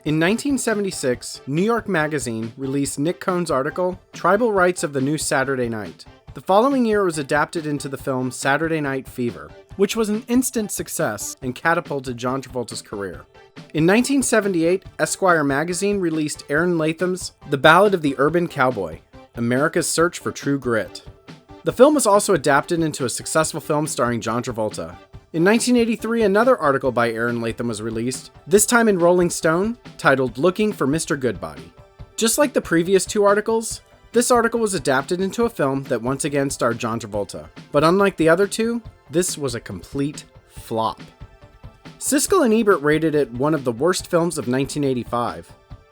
In 1976, New York Magazine released Nick Cohn's article, Tribal Rights of the New Saturday Night. The following year it was adapted into the film Saturday Night Fever, which was an instant success and catapulted John Travolta's career. In 1978, Esquire magazine released Aaron Latham's The Ballad of the Urban Cowboy, America's Search for True Grit. The film was also adapted into a successful film starring John Travolta. In 1983, another article by Aaron Latham was released, this time in Rolling Stone, titled Looking for Mr. Goodbody. Just like the previous two articles, this article was adapted into a film that once again starred John Travolta. But unlike the other two, this was a complete flop. Siskel and Ebert rated it one of the worst films of 1985.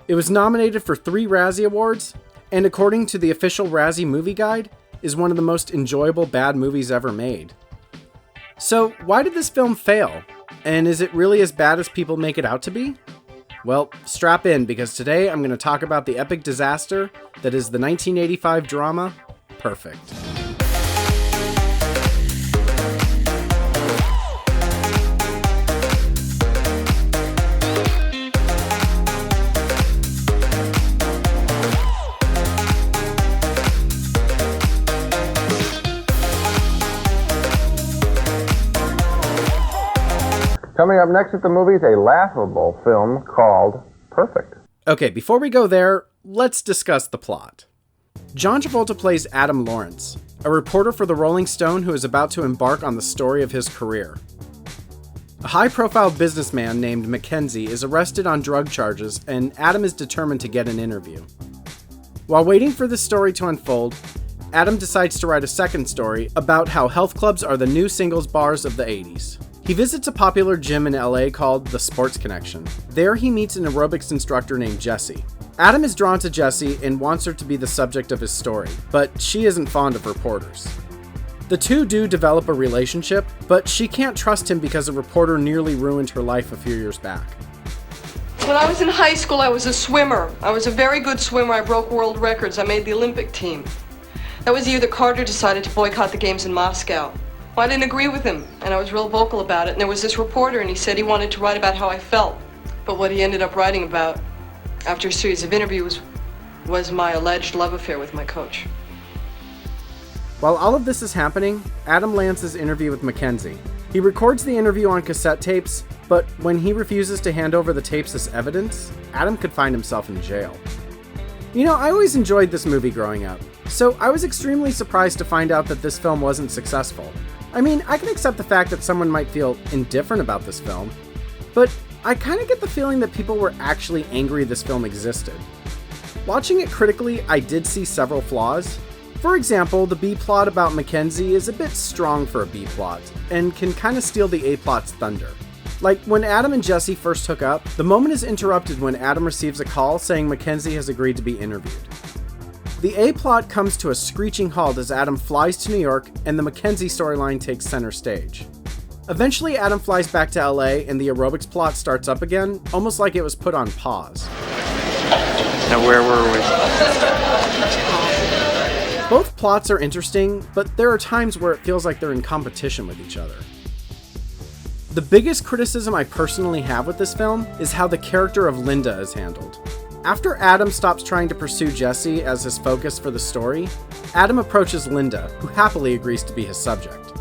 It was nominated for 3 Razzie Awards, and according to the official Razzie Movie Guide, is one of the most enjoyable bad movies ever made. So, why did this film fail? And is it really as bad as people make it out to be? Well, strap in, because today I'm going to talk about the epic disaster that is the 1985 drama, Perfect. Coming up next at the movies, a laughable film called Perfect. Okay, before we go there, let's discuss the plot. John Travolta plays Adam Lawrence, a reporter for the Rolling Stone who is about to embark on the story of his career. A high-profile businessman named Mackenzie is arrested on drug charges, and Adam is determined to get an interview. While waiting for this story to unfold, Adam decides to write a second story about how health clubs are the new singles bars of the 80s. He visits a popular gym in LA called The Sports Connection. There he meets an aerobics instructor named Jessie. Adam is drawn to Jessie and wants her to be the subject of his story, but she isn't fond of reporters. The two do develop a relationship, but she can't trust him because a reporter nearly ruined her life a few years back. When I was in high school, I was a swimmer. I was a very good swimmer. I broke world records. I made the Olympic team. That was the year that Carter decided to boycott the games in Moscow. Well, I didn't agree with him, and I was real vocal about it. And there was this reporter, and he said he wanted to write about how I felt. But what he ended up writing about, after a series of interviews, was my alleged love affair with my coach. While all of this is happening, Adam lands his interview with Mackenzie. He records the interview on cassette tapes, but when he refuses to hand over the tapes as evidence, Adam could find himself in jail. You know, I always enjoyed this movie growing up, so I was extremely surprised to find out that this film wasn't successful. I mean, I can accept the fact that someone might feel indifferent about this film, but I kind of get the feeling that people were actually angry this film existed. Watching it critically, I did see several flaws. For example, the B-plot about Mackenzie is a bit strong for a B-plot, and can kind of steal the A-plot's thunder. Like, when Adam and Jessie first hook up, the moment is interrupted when Adam receives a call saying Mackenzie has agreed to be interviewed. The A-plot comes to a screeching halt as Adam flies to New York, and the Mackenzie storyline takes center stage. Eventually, Adam flies back to LA, and the aerobics plot starts up again, almost like it was put on pause. Now where were we? Both plots are interesting, but there are times where it feels like they're in competition with each other. The biggest criticism I personally have with this film is how the character of Linda is handled. After Adam stops trying to pursue Jessie as his focus for the story, Adam approaches Linda, who happily agrees to be his subject.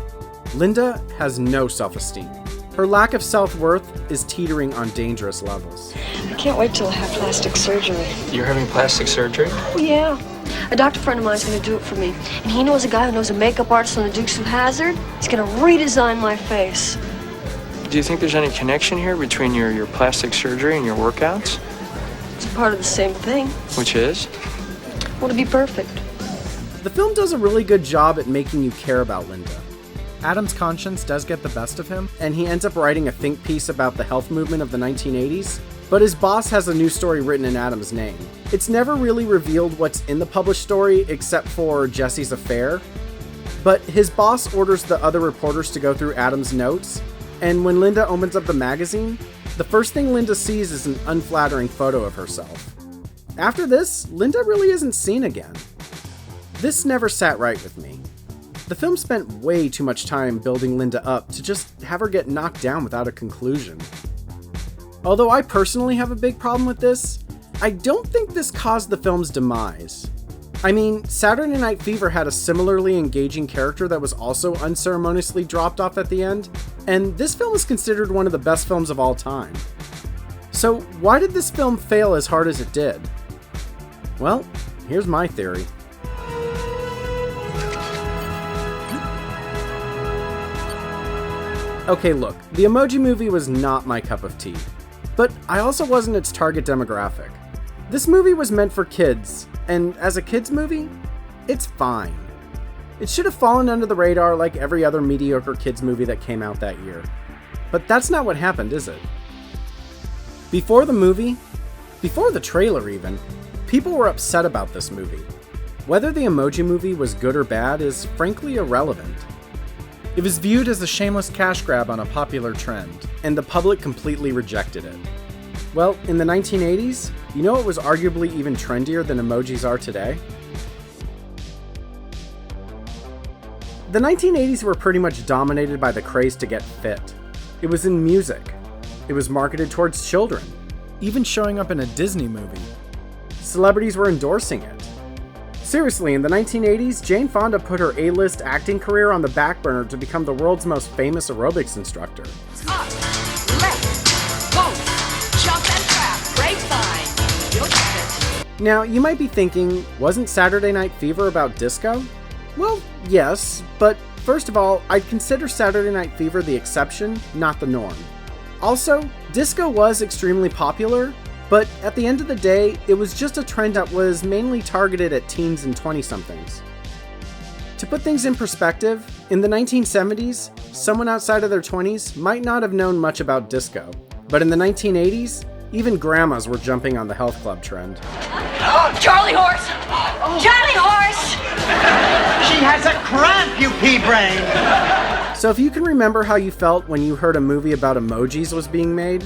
Linda has no self-esteem. Her lack of self-worth is teetering on dangerous levels. I can't wait till I have plastic surgery. You're having plastic surgery? Oh, yeah. A doctor friend of mine's gonna do it for me. And he knows a guy who knows a makeup artist on the Dukes of Hazzard. He's gonna redesign my face. Do you think there's any connection here between your plastic surgery and your workouts? It's part of the same thing. Which is? Well, to be perfect. The film does a really good job at making you care about Linda. Adam's conscience does get the best of him, and he ends up writing a think piece about the health movement of the 1980s, but his boss has a new story written in Adam's name. It's never really revealed what's in the published story except for Jessie's affair, but his boss orders the other reporters to go through Adam's notes, and when Linda opens up the magazine, the first thing Linda sees is an unflattering photo of herself. After this, Linda really isn't seen again. This never sat right with me. The film spent way too much time building Linda up to just have her get knocked down without a conclusion. Although I personally have a big problem with this, I don't think this caused the film's demise. I mean, Saturday Night Fever had a similarly engaging character that was also unceremoniously dropped off at the end, and this film is considered one of the best films of all time. So why did this film fail as hard as it did? Well, here's my theory. Okay, look, the Emoji Movie was not my cup of tea, but I also wasn't its target demographic. This movie was meant for kids, and as a kids movie, it's fine. It should have fallen under the radar like every other mediocre kids movie that came out that year. But that's not what happened, is it? Before the movie, before the trailer even, people were upset about this movie. Whether the Emoji Movie was good or bad is frankly irrelevant. It was viewed as a shameless cash grab on a popular trend, and the public completely rejected it. Well, in the 1980s, you know what was arguably even trendier than emojis are today? The 1980s were pretty much dominated by the craze to get fit. It was in music. It was marketed towards children, even showing up in a Disney movie. Celebrities were endorsing it. Seriously, in the 1980s, Jane Fonda put her A-list acting career on the back burner to become the world's most famous aerobics instructor. Up, left, both, jump and trap, grapevine, you'll get it. Now, you might be thinking, wasn't Saturday Night Fever about disco? Well, yes, but first of all, I'd consider Saturday Night Fever the exception, not the norm. Also, disco was extremely popular, but at the end of the day, it was just a trend that was mainly targeted at teens and 20-somethings. To put things in perspective, in the 1970s, someone outside of their 20s might not have known much about disco. But in the 1980s, even grandmas were jumping on the health club trend. Oh, Charlie horse! Charlie horse! She has a cramp, you pea brain! So if you can remember how you felt when you heard a movie about emojis was being made,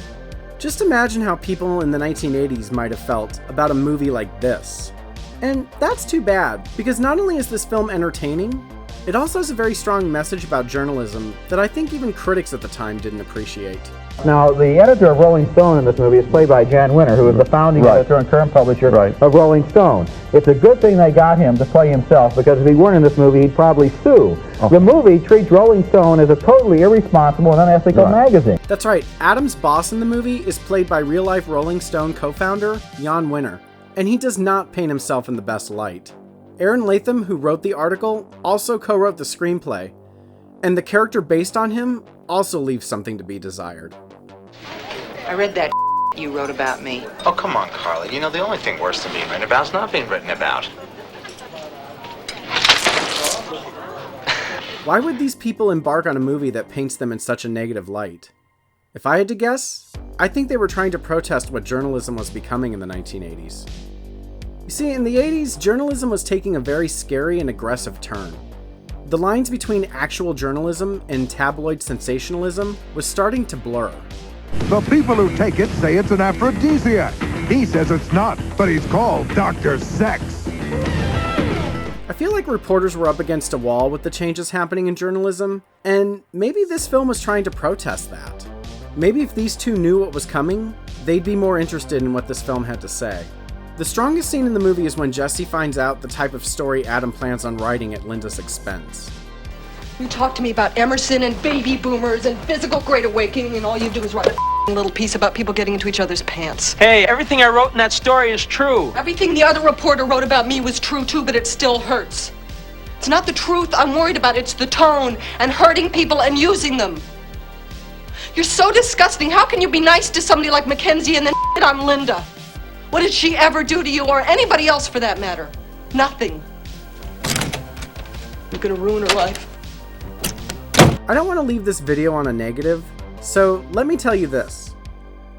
just imagine how people in the 1980s might have felt about a movie like this. And that's too bad, because not only is this film entertaining, it also has a very strong message about journalism that I think even critics at the time didn't appreciate. Now, the editor of Rolling Stone in this movie is played by Jan Winter, who is the founding editor and current publisher of Rolling Stone. It's a good thing they got him to play himself, because if he weren't in this movie, he'd probably sue. The movie treats Rolling Stone as a totally irresponsible and unethical magazine. That's right, Adam's boss in the movie is played by real-life Rolling Stone co-founder Jan Winter, and he does not paint himself in the best light. Aaron Latham, who wrote the article, also co-wrote the screenplay, and the character based on him also leaves something to be desired. I read that you wrote about me. Oh, come on, Carla. You know, the only thing worse than being written about is not being written about. Why would these people embark on a movie that paints them in such a negative light? If I had to guess, I think they were trying to protest what journalism was becoming in the 1980s. You see, in the 80s, journalism was taking a very scary and aggressive turn. The lines between actual journalism and tabloid sensationalism was starting to blur. The people who take it say it's an aphrodisiac. He says it's not, but he's called Dr. Sex. I feel like reporters were up against a wall with the changes happening in journalism, and maybe this film was trying to protest that. Maybe if these two knew what was coming, they'd be more interested in what this film had to say. The strongest scene in the movie is when Jesse finds out the type of story Adam plans on writing at Linda's expense. You talk to me about Emerson and baby boomers and physical great awakening, and all you do is write a little piece about people getting into each other's pants. Hey, everything I wrote in that story is true. Everything the other reporter wrote about me was true too, but it still hurts. It's not the truth I'm worried about, it's the tone and hurting people and using them. You're so disgusting. How can you be nice to somebody like Mackenzie and then on Linda? What did she ever do to you, or anybody else for that matter? Nothing. You're gonna ruin her life. I don't want to leave this video on a negative, so let me tell you this.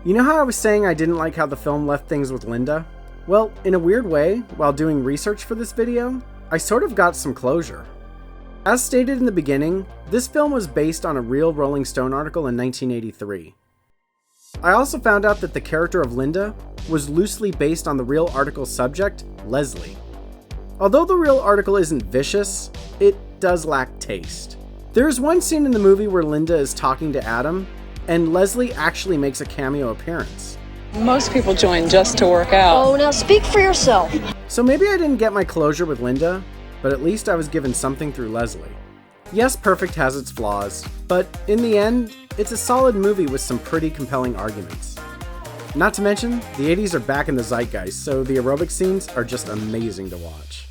You know how I was saying I didn't like how the film left things with Linda? Well, in a weird way, while doing research for this video, I sort of got some closure. As stated in the beginning, this film was based on a real Rolling Stone article in 1983. I also found out that the character of Linda was loosely based on the real article's subject, Leslie. Although the real article isn't vicious, it does lack taste. There is one scene in the movie where Linda is talking to Adam, And Leslie actually makes a cameo appearance. Most people join just to work out. Oh, now speak for yourself. So maybe I didn't get my closure with Linda, but at least I was given something through Leslie. Yes, Perfect has its flaws, but in the end, it's a solid movie with some pretty compelling arguments. Not to mention, the 80s are back in the zeitgeist, so the aerobic scenes are just amazing to watch.